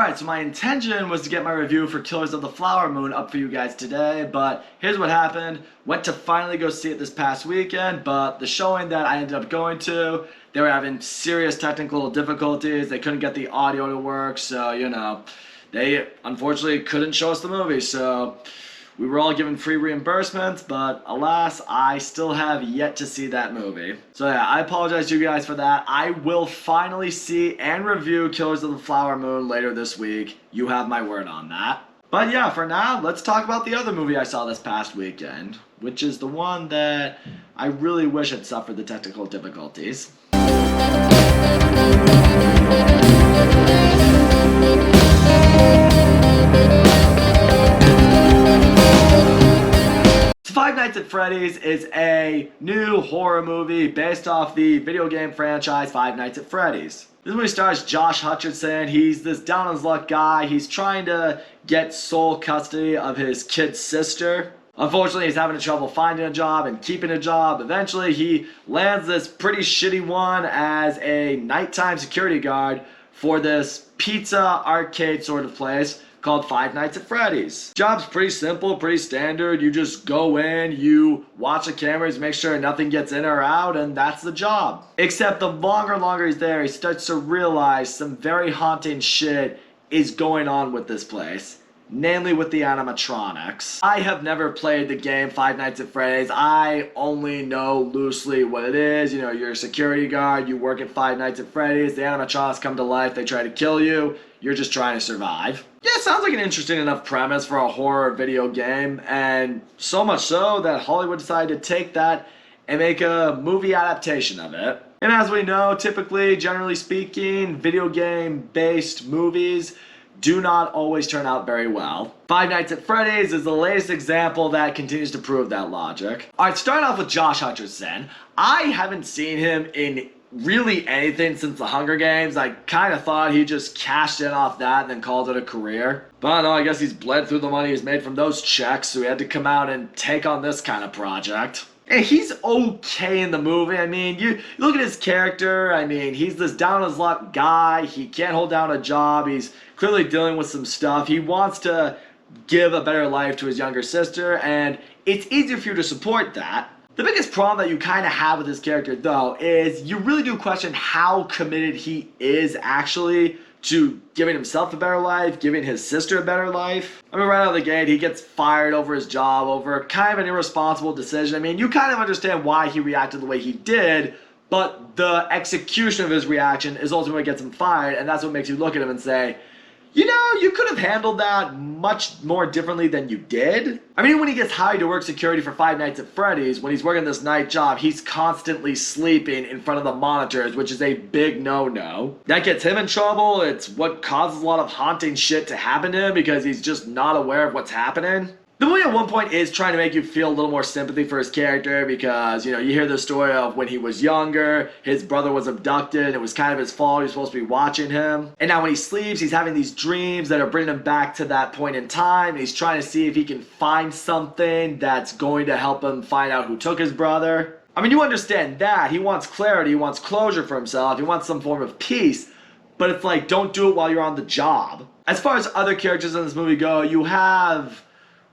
Alright, so my intention was to get my review for Killers of the Flower Moon up for you guys today, but here's what happened. Went to finally go see it this past weekend, but the showing that I ended up going to, they were having serious technical difficulties. They couldn't get the audio to work, so, they unfortunately couldn't show us the movie, so we were all given free reimbursements, but alas, I still have yet to see that movie. So yeah, I apologize to you guys for that. I will finally see and review Killers of the Flower Moon later this week. You have my word on that. But yeah, for now, let's talk about the other movie I saw this past weekend, which is the one that I really wish had suffered the technical difficulties. Five Nights at Freddy's is a new horror movie based off the video game franchise Five Nights at Freddy's. This movie stars Josh Hutcherson. He's this down on his luck guy. He's trying to get sole custody of his kid's sister. Unfortunately, he's having trouble finding a job and keeping a job. Eventually, he lands this pretty shitty one as a nighttime security guard for this pizza arcade sort of place called Five Nights at Freddy's. Job's pretty simple, pretty standard. You just go in, you watch the cameras, make sure nothing gets in or out, and that's the job. Except the longer he's there, he starts to realize some very haunting shit is going on with this place. Namely with the animatronics. I have never played the game Five Nights at Freddy's. I only know loosely what it is. You know, you're a security guard, you work at Five Nights at Freddy's, the animatronics come to life, they try to kill you, you're just trying to survive. Yeah, sounds like an interesting enough premise for a horror video game, and so much so that Hollywood decided to take that and make a movie adaptation of it. And as we know, typically, generally speaking, video game based movies do not always turn out very well. Five Nights at Freddy's is the latest example that continues to prove that logic. Alright, starting off with Josh Hutcherson. I haven't seen him in really anything since the Hunger Games. I kind of thought he just cashed in off that and then called it a career. But I don't know, I guess he's bled through the money he's made from those checks, so he had to come out and take on this kind of project. And he's okay in the movie. I mean, you look at his character. I mean, he's this down on his luck guy. He can't hold down a job. He's clearly dealing with some stuff. He wants to give a better life to his younger sister, and it's easier for you to support that. The biggest problem that you kind of have with his character, though, is you really do question how committed he is actually to giving himself a better life, giving his sister a better life. I mean, right out of the gate, he gets fired over his job, over kind of an irresponsible decision. I mean, you kind of understand why he reacted the way he did, but the execution of his reaction is ultimately what gets him fired, and that's what makes you look at him and say, you know, you could have handled that much more differently than you did. I mean, when he gets hired to work security for Five Nights at Freddy's, when he's working this night job, he's constantly sleeping in front of the monitors, which is a big no-no. That gets him in trouble. It's what causes a lot of haunting shit to happen to him because he's just not aware of what's happening. The movie at one point is trying to make you feel a little more sympathy for his character because, you know, you hear the story of when he was younger, his brother was abducted, it was kind of his fault, he was supposed to be watching him. And now when he sleeps, he's having these dreams that are bringing him back to that point in time, and he's trying to see if he can find something that's going to help him find out who took his brother. I mean, you understand that. He wants clarity, he wants closure for himself, he wants some form of peace, but it's like, don't do it while you're on the job. As far as other characters in this movie go, you have...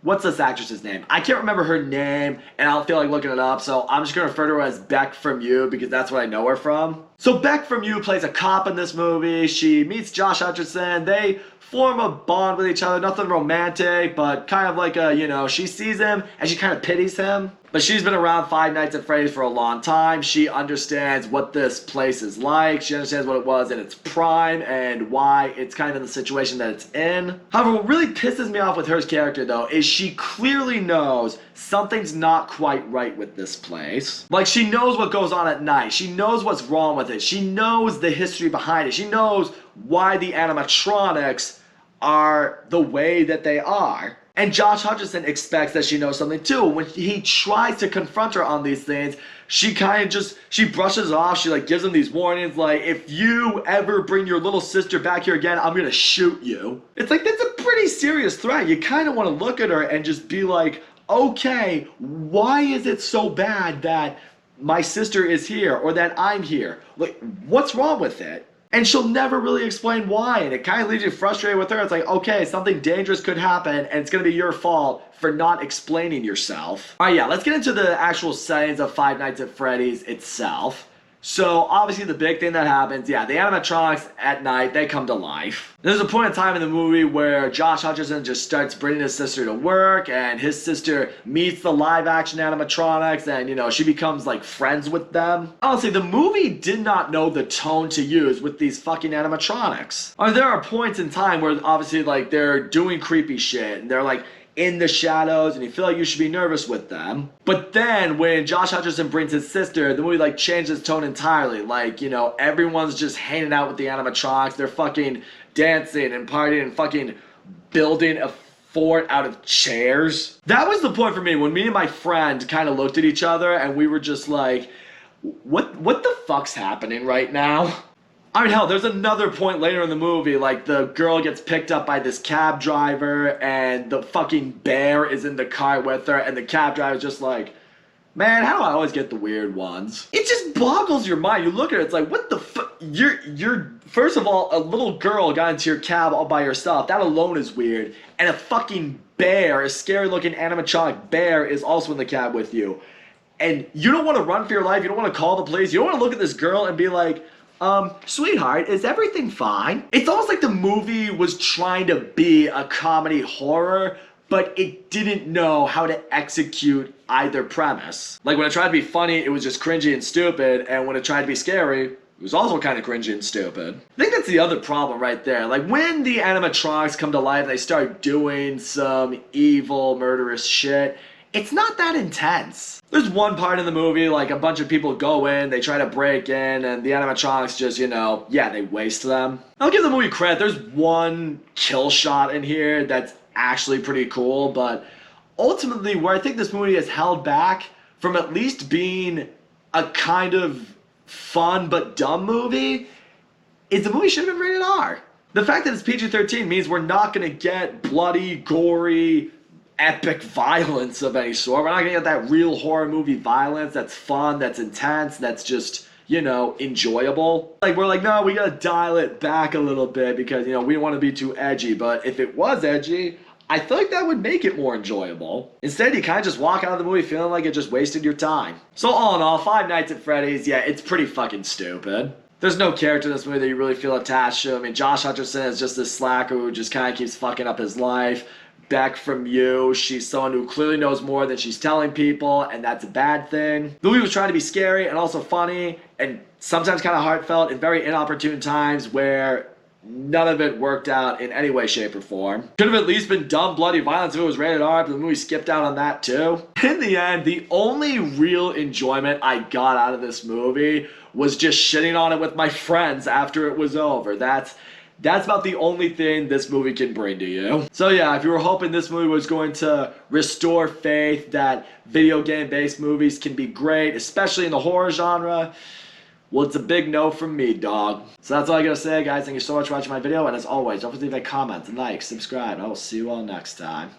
what's this actress's name? I can't remember her name, and I don't feel like looking it up, so I'm just going to refer to her as Beck from You because that's what I know her from. So Beck from You plays a cop in this movie. She meets Josh Hutcherson. They form a bond with each other, nothing romantic, but kind of like a, you know, she sees him and she kind of pities him. But she's been around Five Nights at Freddy's for a long time. She understands what this place is like. She understands what it was in its prime and why it's kind of in the situation that it's in. However, what really pisses me off with her character, though, is she clearly knows something's not quite right with this place. Like, she knows what goes on at night. She knows what's wrong with it. She knows the history behind it. She knows why the animatronics are the way that they are. And Josh Hutcherson expects that she knows something too. When he tries to confront her on these things, she kind of just, she brushes off. She like gives him these warnings like, if you ever bring your little sister back here again, I'm gonna shoot you. It's like, that's a pretty serious threat. You kind of want to look at her and just be like, okay, why is it so bad that my sister is here or that I'm here? Like, what's wrong with it? and she'll never really explain why, and it kind of leaves you frustrated with her. It's like, okay, something dangerous could happen, and it's gonna be your fault for not explaining yourself. Alright, yeah, let's get into the actual settings of Five Nights at Freddy's itself. So, obviously the big thing that happens, yeah, the animatronics at night, they come to life. There's a point in time in the movie where Josh Hutcherson just starts bringing his sister to work, and his sister meets the live-action animatronics, and, you know, she becomes, like, friends with them. Honestly, the movie did not know the tone to use with these fucking animatronics. I mean, there are points in time where, obviously, like, they're doing creepy shit, and they're, like, in the shadows, and you feel like you should be nervous with them. But then when Josh Hutcherson brings his sister, the movie like changes tone entirely. Like, you know, everyone's just hanging out with the animatronics. They're fucking dancing and partying and fucking building a fort out of chairs. That was the point for me when me and my friend kind of looked at each other and we were just like, what the fuck's happening right now? I mean, hell, there's another point later in the movie, like, the girl gets picked up by this cab driver, and the fucking bear is in the car with her, and the cab driver's just like, man, how do I always get the weird ones? It just boggles your mind. You look at it, it's like, what the fuck? You're, first of all, a little girl got into your cab all by herself. That alone is weird. And a fucking bear, a scary-looking animatronic bear, is also in the cab with you. And you don't want to run for your life. You don't want to call the police. You don't want to look at this girl and be like, sweetheart, is everything fine? It's almost like the movie was trying to be a comedy horror, but it didn't know how to execute either premise. Like, when it tried to be funny, it was just cringy and stupid, and when it tried to be scary, it was also kind of cringy and stupid. I think that's the other problem right there. Like, when the animatronics come to life and they start doing some evil, murderous shit, it's not that intense. There's one part in the movie, like, a bunch of people go in, they try to break in, and the animatronics just, you know, yeah, they waste them. I'll give the movie credit. There's one kill shot in here that's actually pretty cool, but ultimately, where I think this movie is held back from at least being a kind of fun but dumb movie is the movie should have been rated R. The fact that it's PG-13 means we're not going to get bloody, gory, epic violence of any sort. We're not gonna get that real horror movie violence that's fun, that's intense, that's just, you know, enjoyable. Like, we're like, no, we gotta dial it back a little bit because, you know, we don't want to be too edgy. But if it was edgy, I feel like that would make it more enjoyable. Instead, you kind of just walk out of the movie feeling like it just wasted your time. So all in all, Five Nights at Freddy's, yeah, it's pretty fucking stupid. There's no character in this movie that you really feel attached to. I mean, Josh Hutcherson is just this slacker who just kind of keeps fucking up his life. Beck from You, she's someone who clearly knows more than she's telling people, and that's a bad thing. The movie was trying to be scary and also funny, and sometimes kind of heartfelt in very inopportune times where none of it worked out in any way, shape, or form. Could have at least been dumb, bloody violence if it was rated R, but the movie skipped out on that too. In the end, the only real enjoyment I got out of this movie was just shitting on it with my friends after it was over. That's about the only thing this movie can bring to you. So yeah, if you were hoping this movie was going to restore faith that video game-based movies can be great, especially in the horror genre, well, it's a big no from me, dog. So that's all I gotta say, guys. Thank you so much for watching my video, and as always, don't forget to leave a comment, like, subscribe, and I will see you all next time.